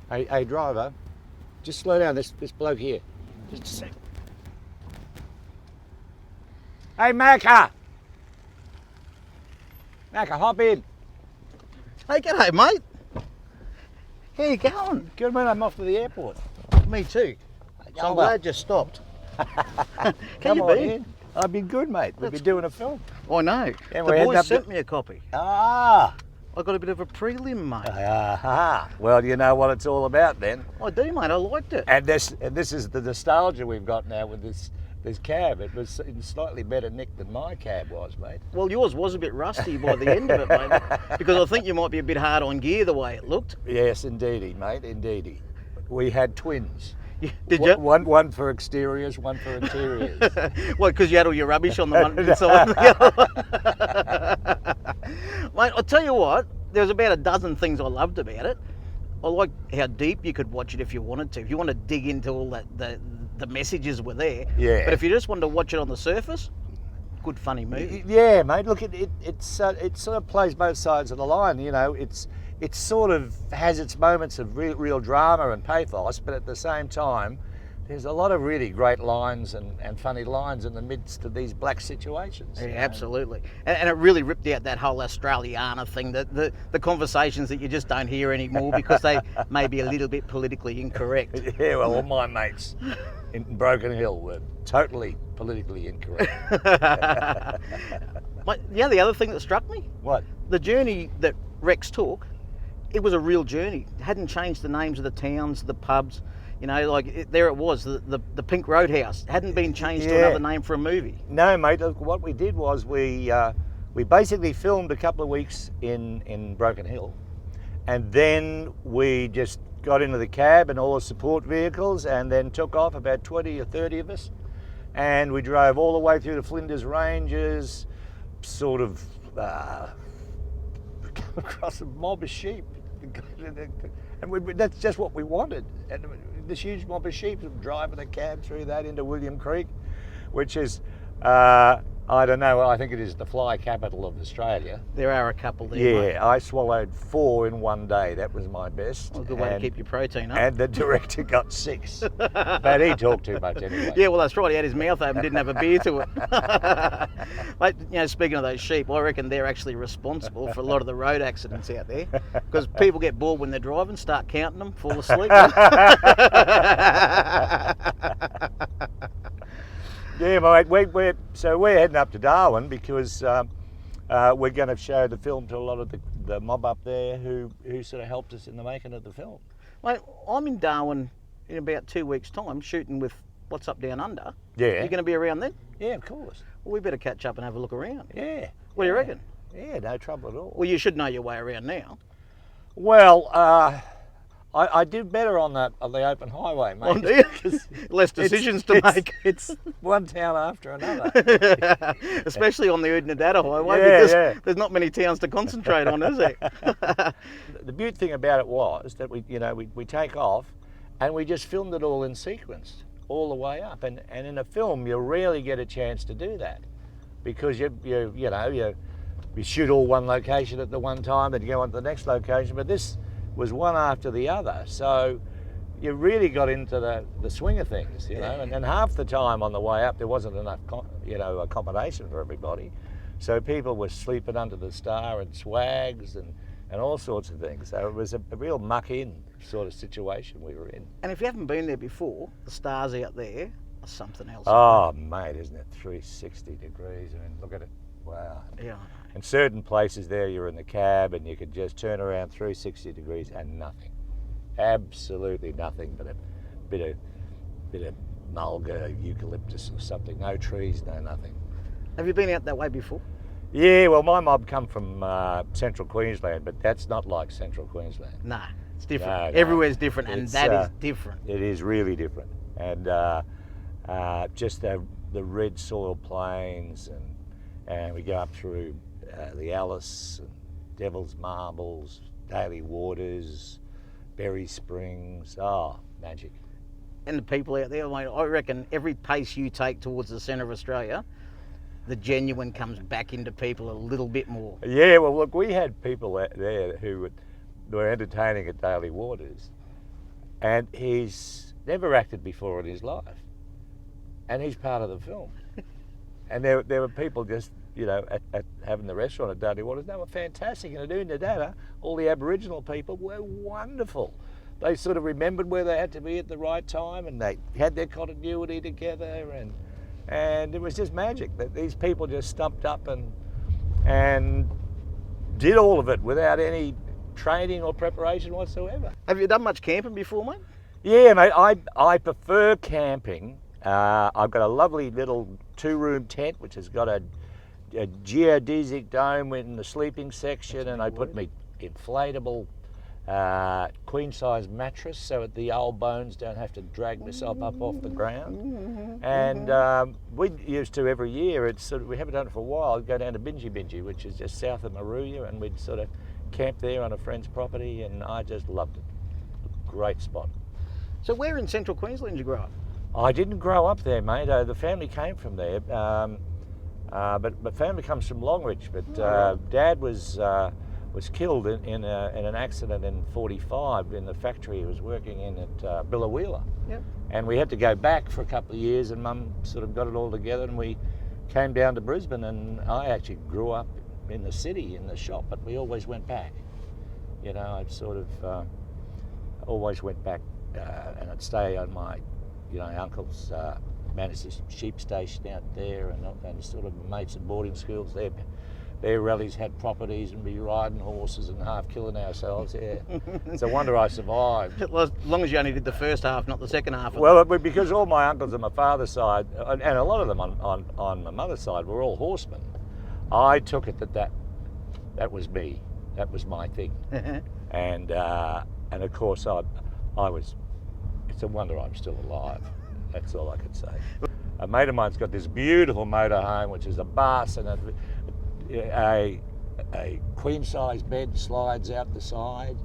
Hey, driver, just slow down. This bloke here. Just a sec. Hey, Macca! Macca, hop in. Hey, g'day, mate. How you going? Good, man. I'm off to the airport. Me too. So I'm well. glad you stopped. Come you on been? in. I've been good, mate. We've been doing a film. I know. Yeah, The we're heading boys up sent to- me a copy. Ah! I got a bit of a prelim, mate. Well, you know what it's all about then. I do, mate. I liked it. And this is the nostalgia we've got now with this cab. It was in slightly better nick than my cab was, mate. Well, yours was a bit rusty by the end of it, mate, because I think you might be a bit hard on gear the way it looked. Yes, indeedy, mate, indeedy. We had twins. Did you? One for exteriors, one for interiors. Well, because you had all your rubbish on the one side and the other one. Mate, I'll tell you what, there's about a dozen things I loved about it. I liked how deep you could watch it if you wanted to. If you want to dig into all that, the messages were there. Yeah. But if you just wanted to watch it on the surface, good funny movie. Yeah, mate. Look, it sort of plays both sides of the line. You know, it sort of has its moments of real drama and pathos, but at the same time, there's a lot of really great lines and funny lines in the midst of these black situations. Yeah, you know. absolutely. And it really ripped out that whole Australiana thing, the conversations that you just don't hear anymore because they may be a little bit politically incorrect. Yeah, well, all my mates in Broken Hill were totally politically incorrect. Mate, the other thing that struck me, What? the journey that Rex took, it was a real journey. It hadn't changed the names of the towns, the pubs. You know, there it was, the Pink Roadhouse. It hadn't been changed to Yeah. another name for a movie. No, mate. Look, what we did was we basically filmed a couple of weeks in Broken Hill, and then we just got into the cab and all the support vehicles, and then took off, about 20 or 30 of us, and we drove all the way through the Flinders Ranges, sort of come across a mob of sheep, and that's just what we wanted. And this huge mob of sheep driving a cab through that into William Creek, which is, I don't know, I think it is the fly capital of Australia. There are a couple there, mate. Yeah, I swallowed 4 in one day. That was my best. Well, a good way to keep your protein up. And the director got 6. But he talked too much anyway. Yeah, well, that's right. He had his mouth open, didn't have a beer to it. Mate, you know, speaking of those sheep, I reckon they're actually responsible for a lot of the road accidents out there because people get bored when they're driving, start counting them, fall asleep. Yeah, mate. We're heading up to Darwin because we're going to show the film to a lot of the mob up there who sort of helped us in the making of the film. Mate, I'm in Darwin in about 2 weeks' time shooting with What's Up Down Under. Yeah. You're going to be around then? Yeah, of course. Well, we better catch up and have a look around. Yeah. What do you reckon? Yeah, no trouble at all. Well, you should know your way around now. Well, I did better on the open highway, mate. Oh, do you? Less decisions to make. It's one town after another. Especially on the Udnadada Highway, Yeah, because yeah. there's not many towns to concentrate on, is there? The beauty thing about it was that we take off, and we just filmed it all in sequence, all the way up. And in a film, you rarely get a chance to do that, because you shoot all one location at the one time, then you go on to the next location. But this was one after the other, so you really got into the swing of things, you know. And half the time on the way up, there wasn't enough, accommodation for everybody, so people were sleeping under the star and swags and all sorts of things. So it was a real muck-in sort of situation we were in. And if you haven't been there before, the stars out there are something else. Oh, mate, isn't it 360 degrees? I mean, look at it. Wow. Yeah. In certain places there, you're in the cab and you could just turn around 360 degrees and nothing. Absolutely nothing but a bit of mulga, eucalyptus or something. No trees, no nothing. Have you been out that way before? Yeah, well, my mob come from central Queensland, but that's not like central Queensland. Nah, it's different. No. Everywhere's different, and It's, that is different. It is really different. And just the red soil plains, and we go up through the Alice, and Devil's Marbles, Daly Waters, Berry Springs. Oh, magic. And the people out there, I reckon every pace you take towards the centre of Australia, the genuine comes back into people a little bit more. Yeah, well, look, we had people there who were entertaining at Daly Waters, and he's never acted before in his life, and he's part of the film. And there were people just, you know, at having the restaurant at Dudley Waters. They were fantastic. And at Oodnadatta, all the Aboriginal people were wonderful. They sort of remembered where they had to be at the right time, and they had their continuity together, and it was just magic that these people just stumped up and did all of it without any training or preparation whatsoever. Have you done much camping before, mate? Yeah, mate, I prefer camping. I've got a lovely little 2-room tent which has got a geodesic dome in the sleeping section, and I put me inflatable queen-size mattress so that the old bones don't have to drag myself up off the ground. And we used to every year, it's sort of, we haven't done it for a while, go down to Binji, which is just south of Moruya, and we'd sort of camp there on a friend's property, and I just loved it. Great spot. So where in central Queensland did you grow up? I didn't grow up there, mate. The family came from there, but family comes from Longreach. But Dad was killed in an accident in '45 in the factory he was working in at Billawheeler. Yep. And we had to go back for a couple of years, and Mum sort of got it all together, and we came down to Brisbane. And I actually grew up in the city, in the shop, but we always went back. You know, I sort of always went back, and I'd stay on my, you know, uncle's managed a sheep station out there, and sort of mates at boarding schools there. Their rallies had properties, and be riding horses and half killing ourselves. Yeah, it's a wonder I survived. As long as you only did the first half, not the second half. Well, because all my uncles on my father's side, and a lot of them on my mother's side, were all horsemen. I took it that was me. That was my thing. And of course I was. It's a wonder I'm still alive. That's all I could say. A mate of mine's got this beautiful motorhome, which is a bus, and a queen-size bed slides out the side,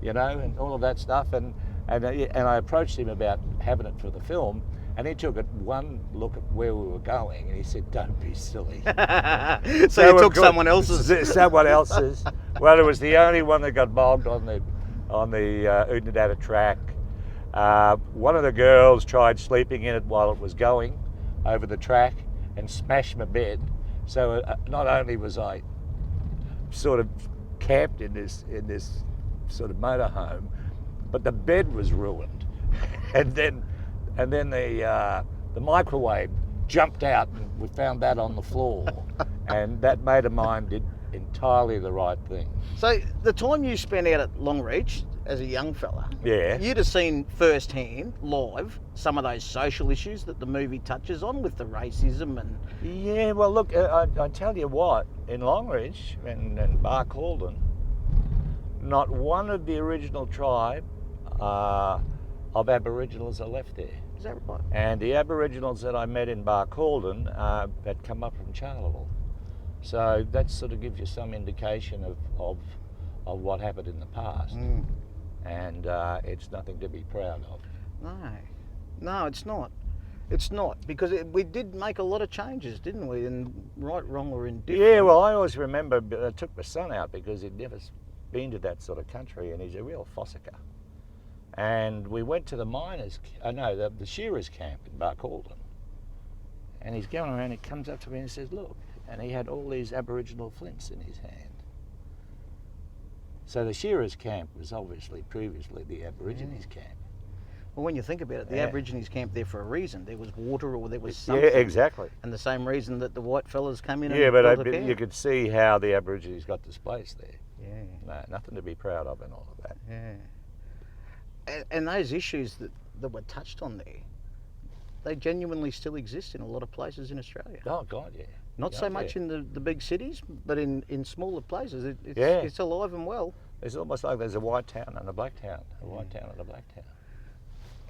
you know, and all of that stuff. And I approached him about having it for the film, and he took it one look at where we were going, and he said, "Don't be silly." So you took someone else's. Someone else's. Well, it was the only one that got bogged on the Oodnadatta track. One of the girls tried sleeping in it while it was going over the track and smashed my bed. So not only was I sort of camped in this sort of motorhome, but the bed was ruined. and then the microwave jumped out, and we found that on the floor. And that mate of mine did entirely the right thing. So the time you spent out at Longreach as a young fella, yeah, you'd have seen firsthand, live, some of those social issues that the movie touches on with the racism and... Yeah, well look, I tell you what, in Longreach and Barcaldine, not one of the original tribe of Aboriginals are left there. Is that right? And the Aboriginals that I met in Barcaldine had come up from Charleville. So that sort of gives you some indication of what happened in the past. Mm. And it's nothing to be proud of. No, it's not. It's not, because we did make a lot of changes, didn't we? And right, wrong, or indifferent. Yeah, well, I always remember I took my son out because he'd never been to that sort of country, and he's a real fossicker. And we went to the the shearers' camp in Barcaldine. And he's going around, he comes up to me and says, "Look," and he had all these Aboriginal flints in his hand. So the shearers' camp was obviously previously the Aborigines' camp. Well, when you think about it, the Aborigines camped there for a reason. There was water, or there was something. Yeah, exactly. And the same reason that the white fellas came in. Yeah, but you could see how the Aborigines got displaced there. Yeah. No, nothing to be proud of in all of that. Yeah. And those issues that were touched on there, they genuinely still exist in a lot of places in Australia. Oh God, yeah. Not so much in the big cities, but in smaller places, it's alive and well. It's almost like there's a white town and a black town, a white town and a black town.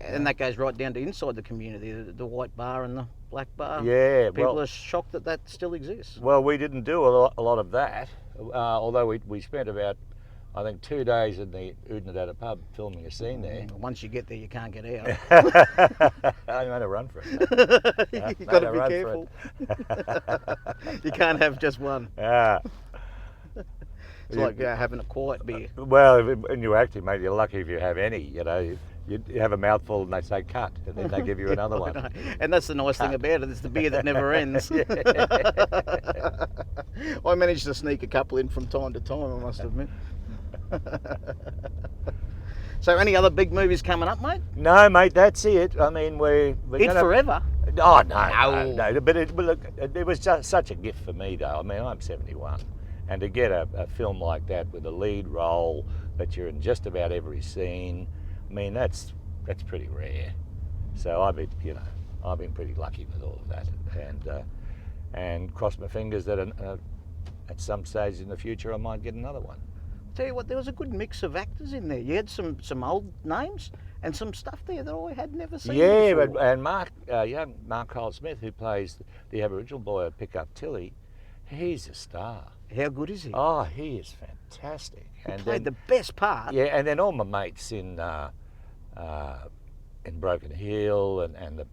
And that goes right down to inside the community, the white bar and the black bar. Yeah, people are shocked that still exists. Well, we didn't do a lot of that, although we spent about, I think, 2 days in the Oodnadatta pub filming a scene there. Once you get there, you can't get out. I made a run for it. You've got to be careful. You can't have just one. Yeah. It's like having a quiet beer. Well, when you're acting, mate, you're lucky if you have any. You know, you have a mouthful and they say cut, and then they give you another I one. know. And that's the nice thing about it. It's the beer that never ends. I managed to sneak a couple in from time to time, I must admit. So, any other big movies coming up, mate? No, mate, that's it. I mean, we're It gonna... Forever. Oh no. But look, it was just such a gift for me, though. I mean, I'm 71, and to get a film like that with a lead role that you're in just about every scene, I mean, that's pretty rare. So I've been pretty lucky with all of that, and cross my fingers that at some stage in the future I might get another one. Tell you what, there was a good mix of actors in there. You had some old names and some stuff there that I had never seen before. And Mark Cole-Smith, who plays the Aboriginal boy at Pickup Tilly, he's a star. How good is he? Oh, he is fantastic. He played the best part. Yeah, and then all my mates in Broken Hill and the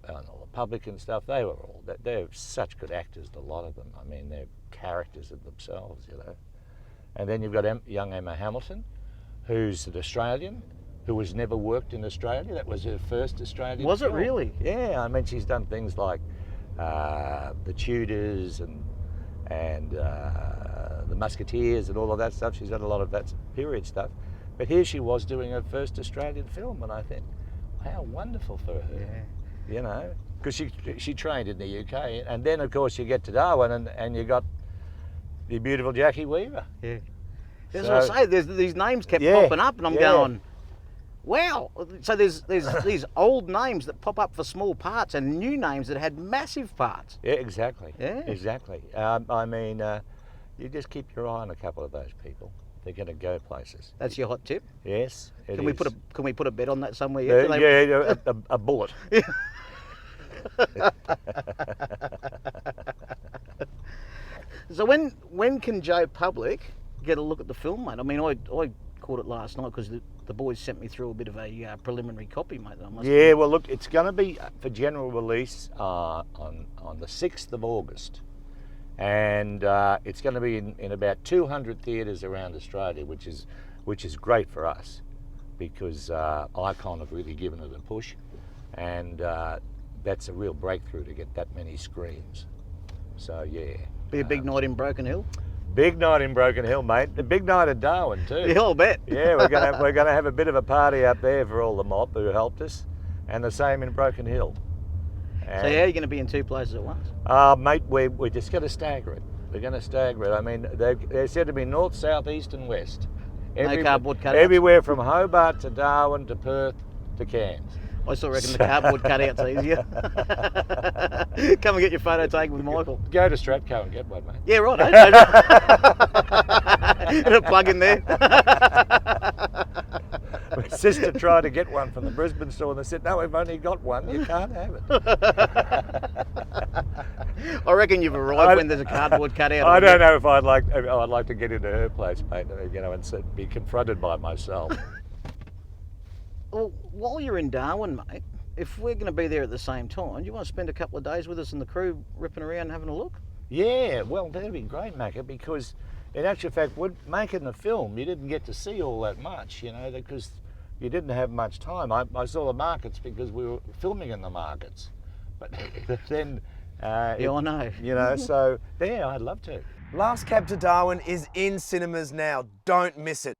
Public and stuff, they're such good actors, a lot of them. I mean, they're characters of themselves, you know. And then you've got young Emma Hamilton, who's an Australian, who has never worked in Australia. That was her first Australian Was film. it really? Yeah, I mean, she's done things like The Tudors and The Musketeers and all of that stuff. She's done a lot of that period stuff. But here she was doing her first Australian film, and I think, how wonderful for her. Yeah. You know, because she trained in the UK, and then of course you get to Darwin, and you got the beautiful Jackie Weaver. Yeah. That's what I say. These names kept popping up, and I'm going, wow. So there's these old names that pop up for small parts, and new names that had massive parts. Yeah, exactly. Yeah. Exactly. I mean, you just keep your eye on a couple of those people. They're going to go places. That's your hot tip. Yes. Can we put a bet on that somewhere yet? Yeah, a bullet. So when can Joe Public get a look at the film, mate? I mean, I caught it last night because the boys sent me through a bit of a preliminary copy, mate. Well, look, it's going to be for general release on the 6th of August. And it's going to be in about 200 theatres around Australia, which is great for us, because Icon have really given it a push, and that's a real breakthrough to get that many screens. So yeah. Be a big night in Broken Hill. Big night in Broken Hill, mate. The big night at Darwin too. Yeah, I'll bet. Yeah, we're gonna have a bit of a party up there for all the mob who helped us, and the same in Broken Hill. And so how are you going to be in two places at once? Mate, we're just going to stagger it. We're going to stagger it. I mean, they're said to be north, south, east and west. No cardboard cutouts? Everywhere from Hobart to Darwin to Perth to Cairns. I still reckon the cardboard cutouts are easier. Come and get your photo taken with Michael. Go to Stratco and get one, mate. Yeah, right. And a plug in there. My sister tried to get one from the Brisbane store, and they said, "No, we've only got one. You can't have it." I reckon you've arrived when there's a cardboard cutout. I don't know if I'd like to get into her place, mate. You know, and be confronted by myself. Well, while you're in Darwin, mate, if we're going to be there at the same time, do you want to spend a couple of days with us and the crew ripping around and having a look? Yeah, well, that'd be great, Macca, because in actual fact, making the film, you didn't get to see all that much, you know, because you didn't have much time. I saw the markets because we were filming in the markets, but then... yeah, I know. You know, so yeah, I'd love to. Last Cab to Darwin is in cinemas now. Don't miss it.